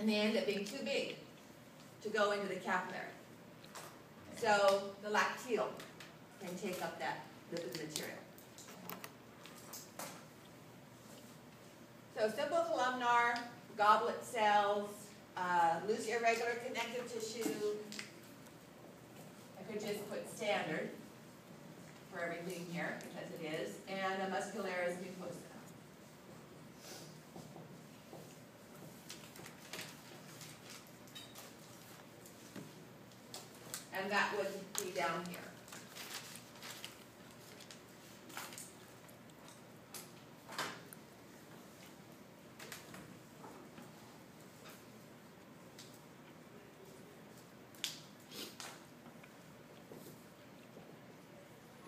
and they end up being too big to go into the capillary. So the lacteal can take up that lipid material. So simple columnar, goblet cells, loose irregular connective tissue. I could just put standard for everything here because it is, and a muscularis mucosa. And that would be down here.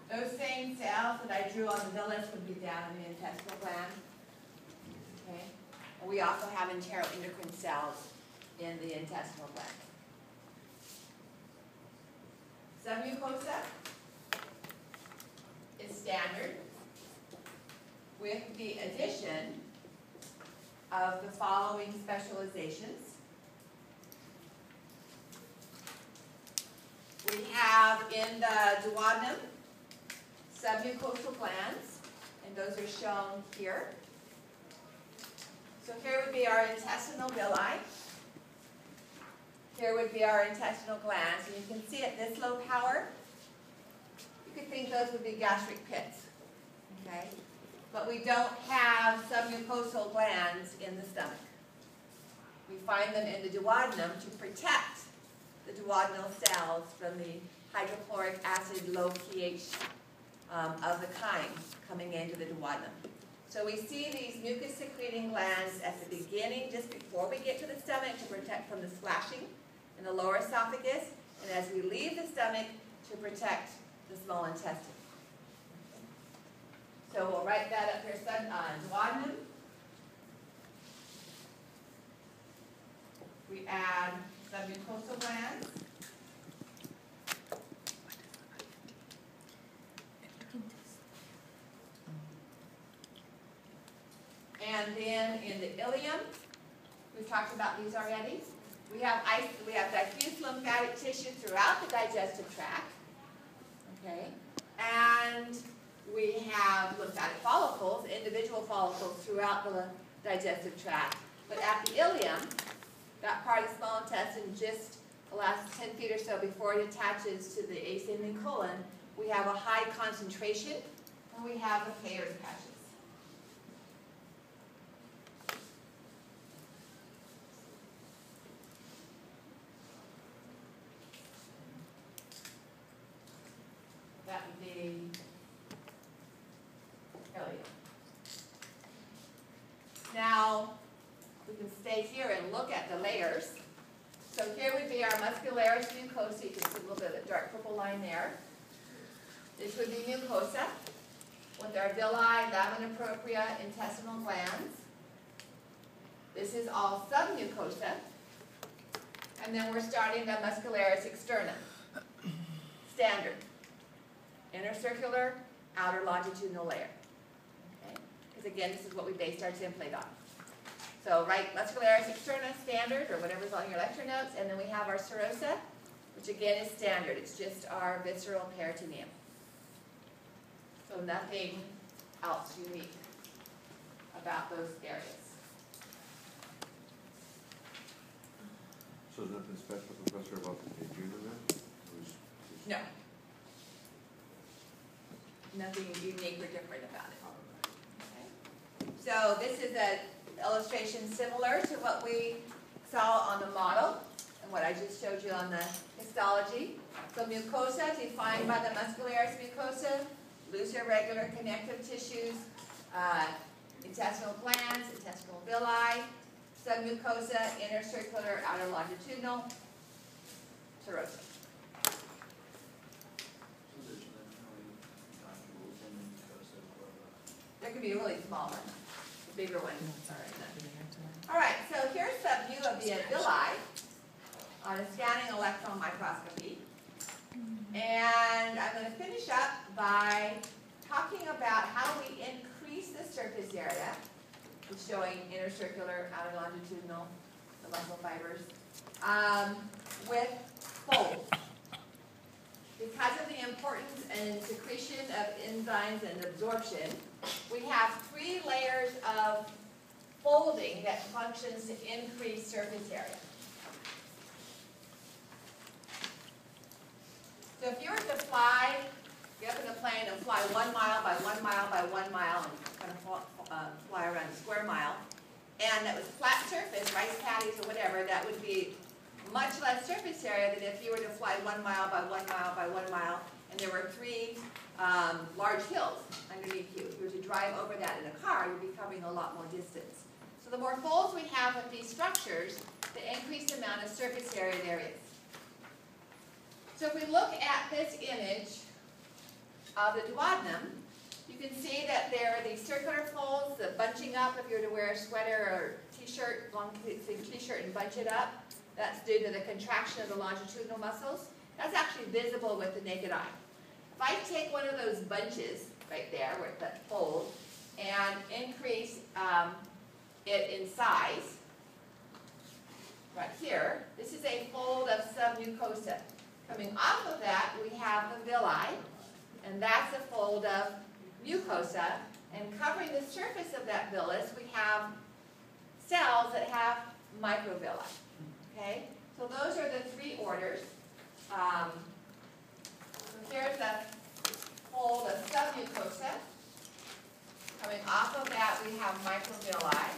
Those same cells that I drew on the villus would be down in the intestinal gland. Okay? And we also have enteroendocrine cells in the intestinal gland. Submucosa is standard with the addition of the following specializations. We have in the duodenum submucosal glands, and those are shown here. So here would be our intestinal villi. Here would be our intestinal glands, and you can see at this low power, you could think those would be gastric pits, okay? But we don't have submucosal glands in the stomach. We find them in the duodenum to protect the duodenal cells from the hydrochloric acid low pH of the chyme coming into the duodenum. So we see these mucus-secreting glands at the beginning, just before we get to the stomach, to protect from the splashing in the lower esophagus, and as we leave the stomach, to protect the small intestine. So we'll write that up here, duodenum. We add submucosal glands. And then in the ileum, we've talked about these already. We have diffuse lymphatic tissue throughout the digestive tract, okay? And we have lymphatic follicles, individual follicles throughout the digestive tract. But at the ileum, that part of the small intestine, just the last 10 feet or so before it attaches to the ascending colon, we have a high concentration, and we have the Peyer's patches. That would be ileum. Now, we can stay here and look at the layers. So here would be our muscularis mucosa. You can see a little bit of the dark purple line there. This would be mucosa with our villi, lamina propria, intestinal glands. This is all submucosa. And then we're starting the muscularis externa. Standard. Inner circular, outer longitudinal layer. Okay? Because again, this is what we based our template on. So write muscularis externa, standard, or whatever's on your lecture notes, and then we have our serosa, which again is standard. It's just our visceral peritoneum. So nothing else unique about those areas. So is nothing special, Professor, about the jejunum then? No. Nothing unique or different about it. Okay. So this is an illustration similar to what we saw on the model and what I just showed you on the histology. So mucosa defined by the muscularis mucosa, loose irregular connective tissues, intestinal glands, intestinal villi, submucosa, inner circular, outer longitudinal, serosa. There could be a really small one. The bigger one. All right, so here's a view of the villi on a scanning electron microscopy. And I'm going to finish up by talking about how we increase the surface area. It's showing inner circular, outer longitudinal, the muscle fibers, with folds. Because of the importance and secretion of enzymes and absorption, we have 3 layers of folding that functions to increase surface area. So if you were to fly, get up in a plane and fly 1 mile by 1 mile by 1 mile and kind of fly around a square mile, and that was flat surface, rice paddies or whatever, that would be much less surface area than if you were to fly 1 mile by 1 mile by 1 mile, and there were 3 large hills underneath you. If you were to drive over that in a car, you'd be covering a lot more distance. So the more folds we have with these structures, the increased amount of surface area there is. So if we look at this image of the duodenum, you can see that there are these circular folds, the bunching up if you were to wear a sweater or t-shirt, long sleeve t-shirt and bunch it up. That's due to the contraction of the longitudinal muscles. That's actually visible with the naked eye. If I take one of those bunches right there, with that fold, and increase it in size, right here, this is a fold of submucosa. Coming off of that, we have the villi, and that's a fold of mucosa, and covering the surface of that villus, we have cells that have microvilli. Okay, so those are the 3 orders. So here's a fold of submucosa. Coming off of that, we have microvilli.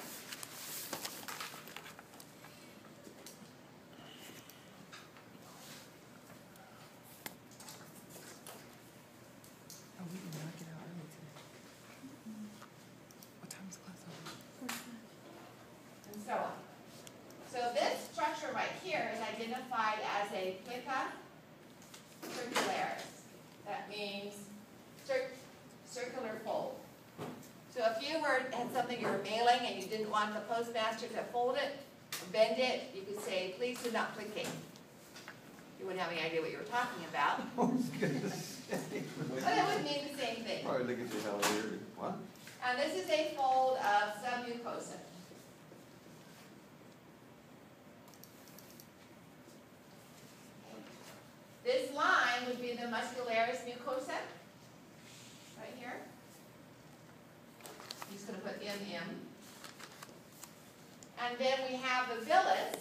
Oh, we did not get out early today. What time is class over? And so on. So this structure right here is identified as a plica circularis. That means circular fold. So if you had something you were mailing and you didn't want the postmaster to fold it, or bend it, you could say, please do not plicate. You wouldn't have any idea what you were talking about. I was gonna say. But it would mean the same thing. Probably look at you how weird. What? And this is a fold of submucosa. This line would be the muscularis mucosa, right here. I'm just going to put MM. And then we have the villus,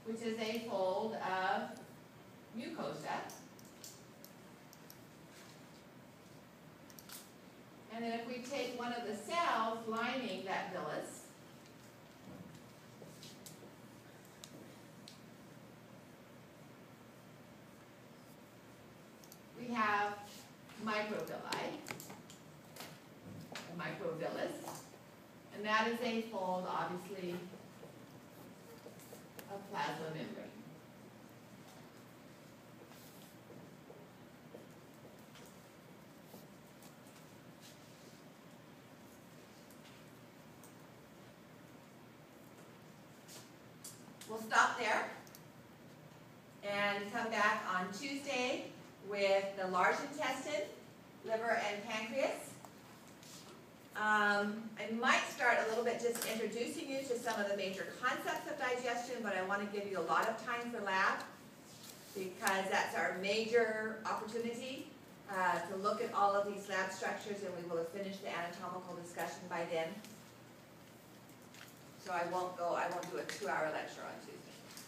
which is a fold of mucosa. And then if we take one of the cells lining that villus, we have microvilli, a microvillus, and that is a fold, obviously, of plasma membrane. We'll stop there and come back on Tuesday with the large intestine, liver, and pancreas. I might start a little bit just introducing you to some of the major concepts of digestion, but I want to give you a lot of time for lab because that's our major opportunity to look at all of these lab structures, and we will have finished the anatomical discussion by then. So I won't do a 2-hour lecture on Tuesday.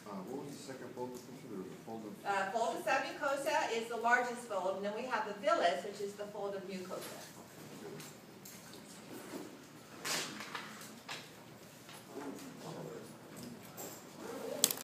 What was the second fold? There was a fold of. Fold of submucosa is the largest fold, and then we have the villus, which is the fold of mucosa.